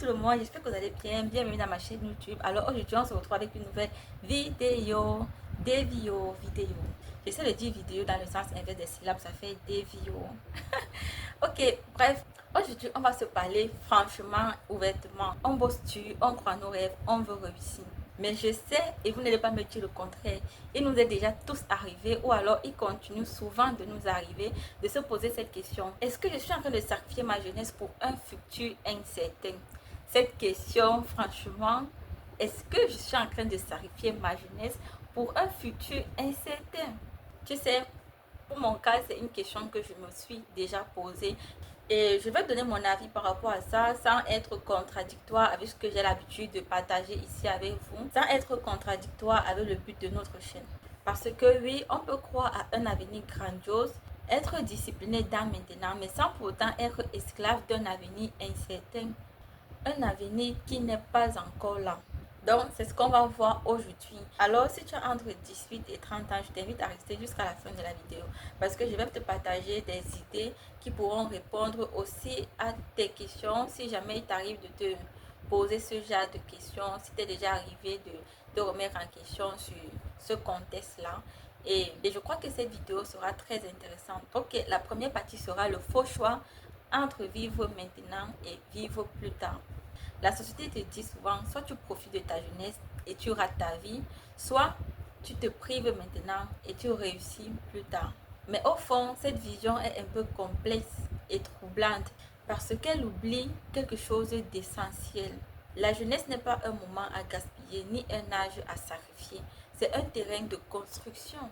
le monde, j'espère que vous allez bien. Bienvenue dans ma chaîne YouTube. Alors aujourd'hui, on se retrouve avec une nouvelle vidéo. Vidéo. J'essaie de dire vidéo dans le sens inverse des syllabes, ça fait des vidéos. Ok, bref. Aujourd'hui, on va se parler franchement, ouvertement. On bosse dessus, on croit nos rêves, on veut réussir. Mais je sais, et vous n'allez pas me dire le contraire, il nous est déjà tous arrivé, ou alors il continue souvent de nous arriver, de se poser cette question. Est-ce que je suis en train de sacrifier ma jeunesse pour un futur incertain? Cette question, franchement, est-ce que je suis en train de sacrifier ma jeunesse pour un futur incertain? Tu sais, pour mon cas, c'est une question que je me suis déjà posée. Et je vais donner mon avis par rapport à ça sans être contradictoire avec ce que j'ai l'habitude de partager ici avec vous, sans être contradictoire avec le but de notre chaîne. Parce que oui, on peut croire à un avenir grandiose, être discipliné dans maintenant, mais sans pourtant être esclave d'un avenir incertain, un avenir qui n'est pas encore là. Donc, c'est ce qu'on va voir aujourd'hui. Alors, si tu as entre 18 et 30 ans, je t'invite à rester jusqu'à la fin de la vidéo parce que je vais te partager des idées qui pourront répondre aussi à tes questions. Si jamais il t'arrive de te poser ce genre de questions, si tu es déjà arrivé de te remettre en question sur ce contexte-là. Et je crois que cette vidéo sera très intéressante. Ok, la première partie sera le faux choix entre vivre maintenant et vivre plus tard. La société te dit souvent, soit tu profites de ta jeunesse et tu rates ta vie, soit tu te prives maintenant et tu réussis plus tard. Mais au fond, cette vision est un peu complexe et troublante parce qu'elle oublie quelque chose d'essentiel. La jeunesse n'est pas un moment à gaspiller ni un âge à sacrifier. C'est un terrain de construction.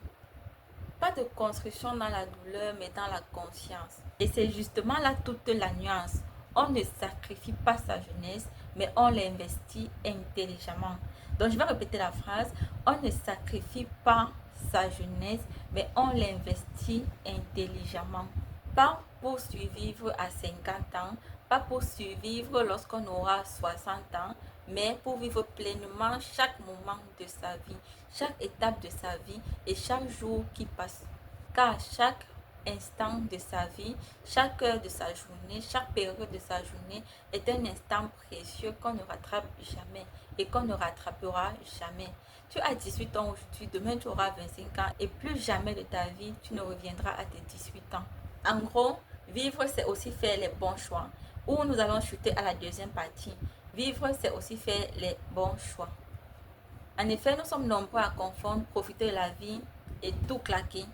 Pas de construction dans la douleur, mais dans la conscience. Et c'est justement là toute la nuance. On ne sacrifie pas sa jeunesse, mais on l'investit intelligemment. Donc je vais répéter la phrase. On ne sacrifie pas sa jeunesse, mais on l'investit intelligemment. Pas pour survivre à 50 ans, pas pour survivre lorsqu'on aura 60 ans, mais pour vivre pleinement chaque moment de sa vie, chaque étape de sa vie et chaque jour qui passe. Car chaque instant de sa vie, chaque heure de sa journée, chaque période de sa journée est un instant précieux qu'on ne rattrape jamais et qu'on ne rattrapera jamais. Tu as 18 ans aujourd'hui, demain tu auras 25 ans et plus jamais de ta vie tu ne reviendras à tes 18 ans. En gros, vivre c'est aussi faire les bons choix. Où nous allons chuter à la deuxième partie. Vivre c'est aussi faire les bons choix. En effet, nous sommes nombreux à confondre profiter de la vie et tout claquer,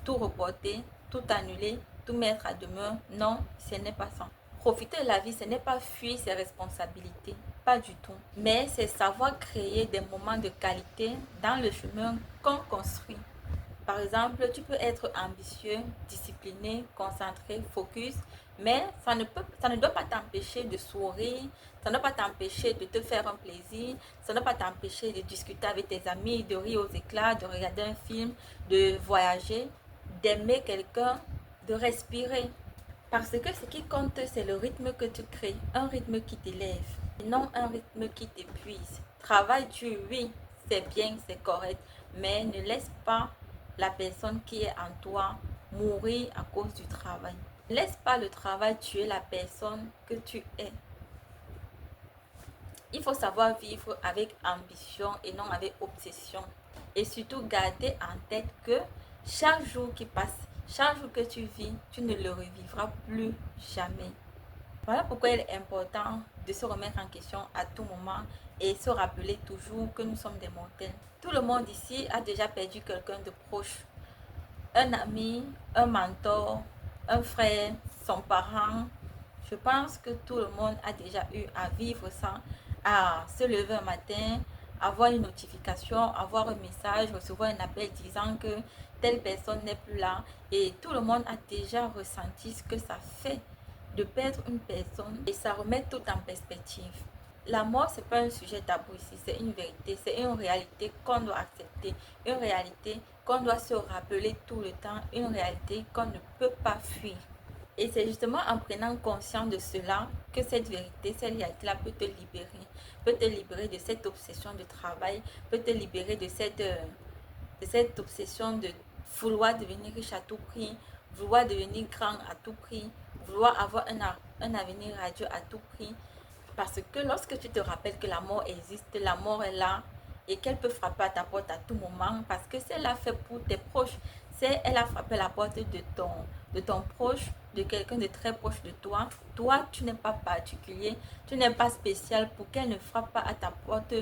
tout reporter, tout annuler, tout mettre à demeure. Non, ce n'est pas ça. Profiter de la vie, ce n'est pas fuir ses responsabilités, pas du tout. Mais c'est savoir créer des moments de qualité dans le chemin qu'on construit. Par exemple, tu peux être ambitieux, discipliné, concentré, focus, mais ça ne doit pas t'empêcher de sourire, ça ne doit pas t'empêcher de te faire un plaisir, ça ne doit pas t'empêcher de discuter avec tes amis, de rire aux éclats, de regarder un film, de voyager, d'aimer quelqu'un, de respirer. Parce que ce qui compte, c'est le rythme que tu crées, un rythme qui t'élève, et non un rythme qui t'épuise. Travail dur, oui, c'est bien, c'est correct, mais ne laisse pas la personne qui est en toi mourir à cause du travail. Ne laisse pas le travail tuer la personne que tu es. Il faut savoir vivre avec ambition et non avec obsession. Et surtout garder en tête que chaque jour qui passe, chaque jour que tu vis, tu ne le revivras plus jamais. Voilà pourquoi il est important de se remettre en question à tout moment et se rappeler toujours que nous sommes des mortels. Tout le monde ici a déjà perdu quelqu'un de proche. Un ami, un mentor, un frère, son parent. Je pense que tout le monde a déjà eu à vivre ça, à se lever un matin, avoir une notification, avoir un message, recevoir un appel disant que telle personne n'est plus là. Et tout le monde a déjà ressenti ce que ça fait de perdre une personne et ça remet tout en perspective. La mort, ce n'est pas un sujet tabou ici, c'est une vérité, c'est une réalité qu'on doit accepter, une réalité qu'on doit se rappeler tout le temps, une réalité qu'on ne peut pas fuir. Et c'est justement en prenant conscience de cela que cette vérité, cette réalité-là peut te libérer de cette obsession de travail, peut te libérer de cette obsession de vouloir devenir riche à tout prix, vouloir devenir grand à tout prix, vouloir avoir un avenir radieux à tout prix. Parce que lorsque tu te rappelles que la mort existe, la mort est là et qu'elle peut frapper à ta porte à tout moment, parce que c'est l'a fait pour tes proches, c'est elle a frappé à la porte de ton proche, de quelqu'un de très proche de toi. Toi, tu n'es pas particulier, tu n'es pas spécial pour qu'elle ne frappe pas à ta porte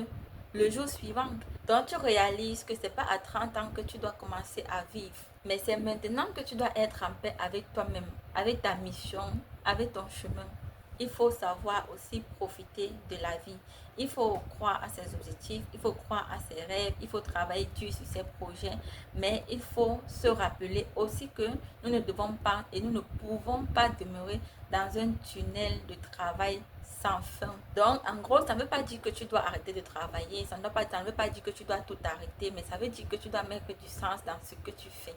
le jour suivant. Donc tu réalises que c'est pas à 30 ans que tu dois commencer à vivre, mais c'est maintenant que tu dois être en paix avec toi-même, avec ta mission, avec ton chemin. Il faut savoir aussi profiter de la vie. Il faut croire à ses objectifs, il faut croire à ses rêves, il faut travailler dur sur ses projets, mais il faut se rappeler aussi que nous ne devons pas et nous ne pouvons pas demeurer dans un tunnel de travail sans fin. Donc, en gros, ça ne veut pas dire que tu dois arrêter de travailler, ça ne veut pas dire que tu dois tout arrêter, mais ça veut dire que tu dois mettre du sens dans ce que tu fais.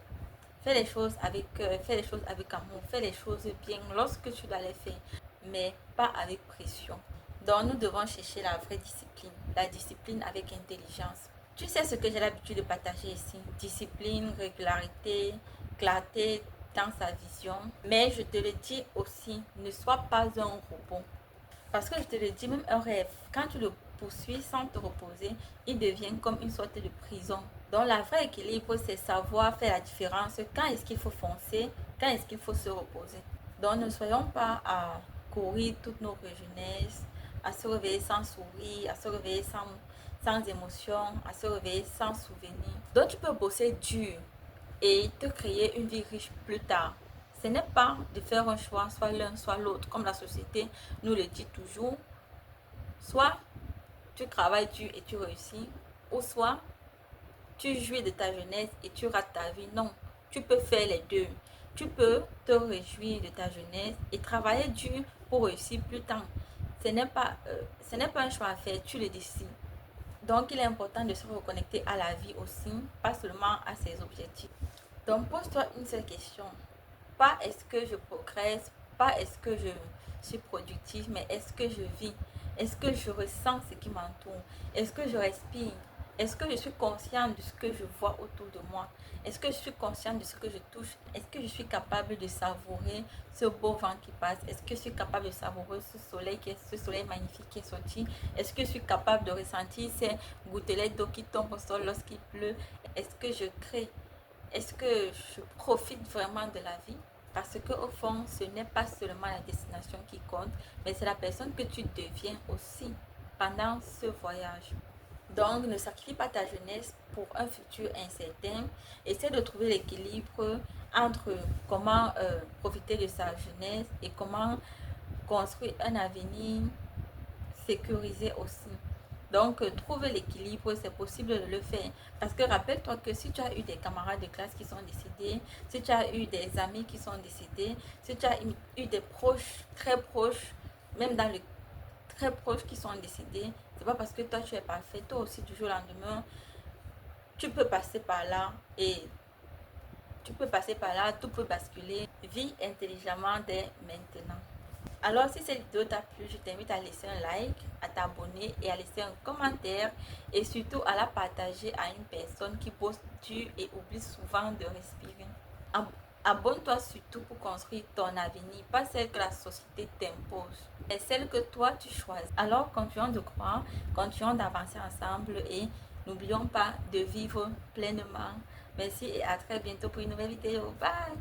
Fais les choses avec cœur, fais les choses avec amour, fais les choses bien lorsque tu dois les faire, mais pas avec pression. Donc, nous devons chercher la vraie discipline, la discipline avec intelligence. Tu sais ce que j'ai l'habitude de partager ici. Discipline, régularité, clarté dans sa vision. Mais je te le dis aussi, ne sois pas un robot. Parce que je te le dis, même un rêve, quand tu le poursuis sans te reposer, il devient comme une sorte de prison. Donc, la vraie équilibre, c'est savoir faire la différence. Quand est-ce qu'il faut foncer, quand est-ce qu'il faut se reposer. Donc, ne soyons pas à courir toute notre jeunesse, à se réveiller sans sourire, à se réveiller sans émotion, à se réveiller sans souvenir. Donc, tu peux bosser dur et te créer une vie riche plus tard. Ce n'est pas de faire un choix, soit l'un, soit l'autre, comme la société nous le dit toujours. Soit tu travailles dur et tu réussis, ou soit tu jouis de ta jeunesse et tu rates ta vie. Non, tu peux faire les deux. Tu peux te réjouir de ta jeunesse et travailler dur pour réussir plus tard. Ce n'est pas un choix à faire, tu le décides. Donc, il est important de se reconnecter à la vie aussi, pas seulement à ses objectifs. Donc, pose-toi une seule question. Pas est-ce que je progresse, pas est-ce que je suis productive, mais est-ce que je vis? Est-ce que je ressens ce qui m'entoure? Est-ce que je respire? Est-ce que je suis consciente de ce que je vois autour de moi? Est-ce que je suis consciente de ce que je touche? Est-ce que je suis capable de savourer ce beau vent qui passe? Est-ce que je suis capable de savourer ce soleil magnifique qui est sorti? Est-ce que je suis capable de ressentir ces gouttelettes d'eau qui tombent au sol lorsqu'il pleut? Est-ce que je crée? Est-ce que je profite vraiment de la vie? Parce qu'au fond, ce n'est pas seulement la destination qui compte, mais c'est la personne que tu deviens aussi pendant ce voyage. Donc, ne sacrifie pas ta jeunesse pour un futur incertain. Essaie de trouver l'équilibre entre comment profiter de sa jeunesse et comment construire un avenir sécurisé aussi. Donc, trouver l'équilibre, c'est possible de le faire. Parce que rappelle-toi que si tu as eu des camarades de classe qui sont décédés, si tu as eu des amis qui sont décédés, si tu as eu des proches, très proches, même dans le très proches qui sont décédés, c'est pas parce que toi tu es parfait, toi aussi du jour au lendemain, tu peux passer par là et tout peut basculer. Vis intelligemment dès maintenant. Alors, si cette vidéo t'a plu, je t'invite à laisser un like, à t'abonner et à laisser un commentaire et surtout à la partager à une personne qui bosse dur et oublie souvent de respirer. Abonne-toi surtout pour construire ton avenir, pas celle que la société t'impose, mais celle que toi tu choisis. Alors, continuons de croire, continuons d'avancer ensemble et n'oublions pas de vivre pleinement. Merci et à très bientôt pour une nouvelle vidéo. Bye!